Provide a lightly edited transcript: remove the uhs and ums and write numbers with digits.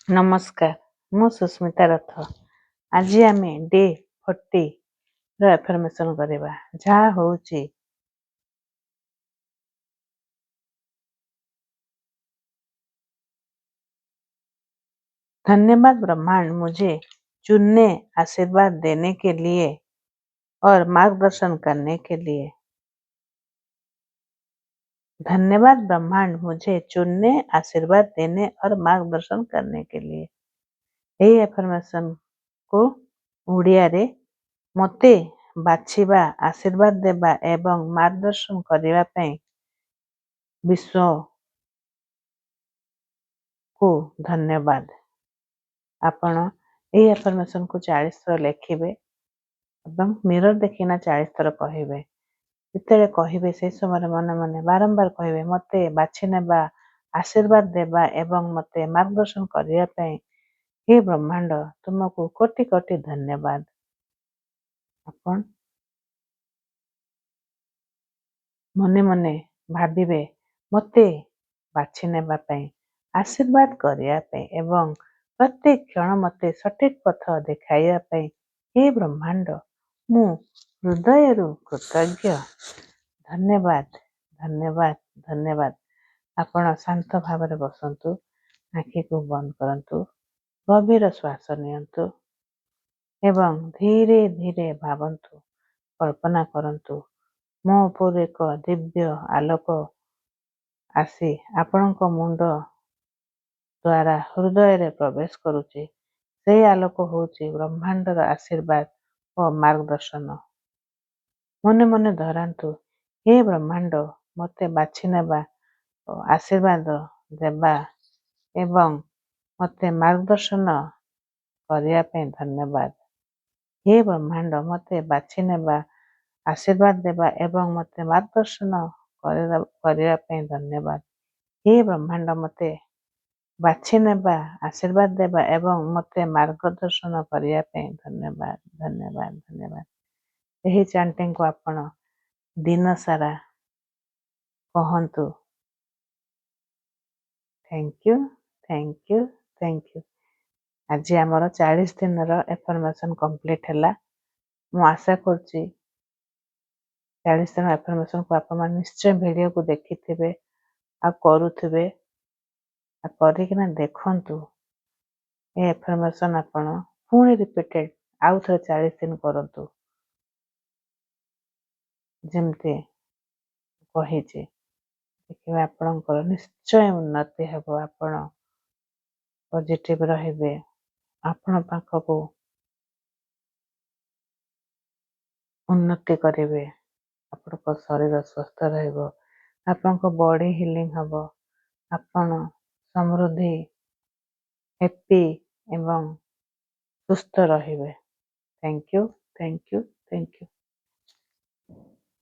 ନମସ୍କାର, ମୁଁ ସୁସ୍ମିତା ରଥ। ଆଜି ଆମେ ଡେ 40 ର ଆଫର୍ମେସନ କରିବା, ଯାହା ହଉଛି धन्यवाद ब्रह्मांड मुझे चुनने, आशीर्वाद देने के लिए और मार्गदर्शन करने के लिए। धन्यवाद ब्रह्मांड मुझे चुनने, आशीर्वाद देने और मार्गदर्शन करने के लिए। ଏହି ଆଫର୍ମେସନ କୁ ଓଡ଼ିଆରେ ମୋତେ ବାଛିବା, ଆଶୀର୍ବାଦ ଦେବା ଏବଂ ମାର୍ଗଦର୍ଶନ କରିବା ପାଇଁ ବିଶ୍ୱକୁ ଧନ୍ୟବାଦ। ଆପଣ ଏହି ଆଫର୍ମେସନକୁ 40 ଥର ଲେଖିବେ ଏବଂ ମିରର ଦେଖିନା 40 ଥର କହିବେ। ଯେତେବେଳେ କହିବେ ସେହି ସମୟରେ ମନେ ମନେ ବାରମ୍ବାର କହିବେ, ମୋତେ ବାଛି ନେବା, ଆଶୀର୍ବାଦ ଦେବା ଏବଂ ମୋତେ ମାର୍ଗଦର୍ଶନ କରିବା ପାଇଁ ହେ ବ୍ରହ୍ମାଣ୍ଡ ତୁମକୁ କୋଟି କୋଟି ଧନ୍ୟବାଦ। ଆପଣ ମନେ ମନେ ଭାବିବେ ମୋତେ ବାଛି ନେବା ପାଇଁ, ଆଶୀର୍ବାଦ କରିବା ପାଇଁ ଏବଂ ପ୍ରତ୍ୟେକ କ୍ଷଣ ମୋତେ ସଠିକ ପଥ ଦେଖାଇବା ପାଇଁ ହେ ବ୍ରହ୍ମାଣ୍ଡ ମୁଁ ହୃଦୟରୁ କୃତଜ୍ଞ। ଧନ୍ୟବାଦ, ଧନ୍ୟବାଦ, ଧନ୍ୟବାଦ। ଆପଣ ଶାନ୍ତ ଭାବରେ ବସନ୍ତୁ, ଆଖିକୁ ବନ୍ଦ କରନ୍ତୁ, ଗଭୀର ଶ୍ୱାସ ନିଅନ୍ତୁ ଏବଂ ଧୀରେ ଧୀରେ ଭାବନ୍ତୁ, କଳ୍ପନା କରନ୍ତୁ ମୋ ଉପରୁ ଏକ ଦିବ୍ୟ ଆଲୋକ ଆସି ଆପଣଙ୍କ ମୁଣ୍ଡ ଦ୍ୱାରା ହୃଦୟରେ ପ୍ରବେଶ କରୁଛି। ସେହି ଆଲୋକ ହେଉଛି ବ୍ରହ୍ମାଣ୍ଡର ଆଶୀର୍ବାଦ ଓ ମାର୍ଗଦର୍ଶନ। ମନେ ମନେ ଧରାନ୍ତୁ, ହେ ବ୍ରହ୍ମାଣ୍ଡ ମୋତେ ବାଛି ନେବା ଓ ଆଶୀର୍ବାଦ ଦେବା ଏବଂ ମୋତେ ମାର୍ଗଦର୍ଶନ କରିବା ପାଇଁ ଧନ୍ୟବାଦ। ହେ ବ୍ରହ୍ମାଣ୍ଡ ମୋତେ ବାଛି ନେବା, ଆଶୀର୍ବାଦ ଦେବା ଏବଂ ମୋତେ ମାର୍ଗଦର୍ଶନ କରିବା ପାଇଁ ଧନ୍ୟବାଦ। ହେ ବ୍ରହ୍ମାଣ୍ଡ ମୋତେ ବାଛି ନେବା, ଆଶୀର୍ବାଦ ଦେବା ଏବଂ ମୋତେ ମାର୍ଗଦର୍ଶନ କରିବା ପାଇଁ ଧନ୍ୟବାଦ, ଧନ୍ୟବାଦ, ଧନ୍ୟବାଦ। ଏହି ଚାଣ୍ଟିଂକୁ ଆପଣ ଦିନ ସାରା କହନ୍ତୁ। Thank you, thank you, thank you. ଆଜି ଆମର 40 ଦିନର ଆଫର୍ମେସନ କମ୍ପ୍ଲିଟ ହେଲା। ମୁଁ ଆଶା କରୁଛି 40 ଦିନ ଆଫର୍ମେସନକୁ ଆପଣମାନେ ନିଶ୍ଚୟ ଭିଡ଼ିଓକୁ ଦେଖିଥିବେ ଆଉ କରୁଥିବେ। ଆଉ କରିକିନା ଦେଖନ୍ତୁ ଏ ଆଫର୍ମେସନ ଆପଣ ପୁଣି ରିପିଟେଡ ଆଉ ଥରେ 40 ଦିନ କରନ୍ତୁ। ଯେମିତି କହିଛି, ଦେଖିବେ ଆପଣଙ୍କର ନିଶ୍ଚୟ ଉନ୍ନତି ହେବ। ଆପଣ ପଜିଟିଭ ରହିବେ, ଆପଣ ପାଖକୁ ଉନ୍ନତି କରିବେ, ଆପଣଙ୍କ ଶରୀର ସୁସ୍ଥ ରହିବ, ଆପଣଙ୍କ ବଡି ହିଲିଂ ହେବ, ଆପଣ ସମୃଦ୍ଧି, ହ୍ୟାପି ଏବଂ ସୁସ୍ଥ ରହିବେ। Thank you, thank you, thank you.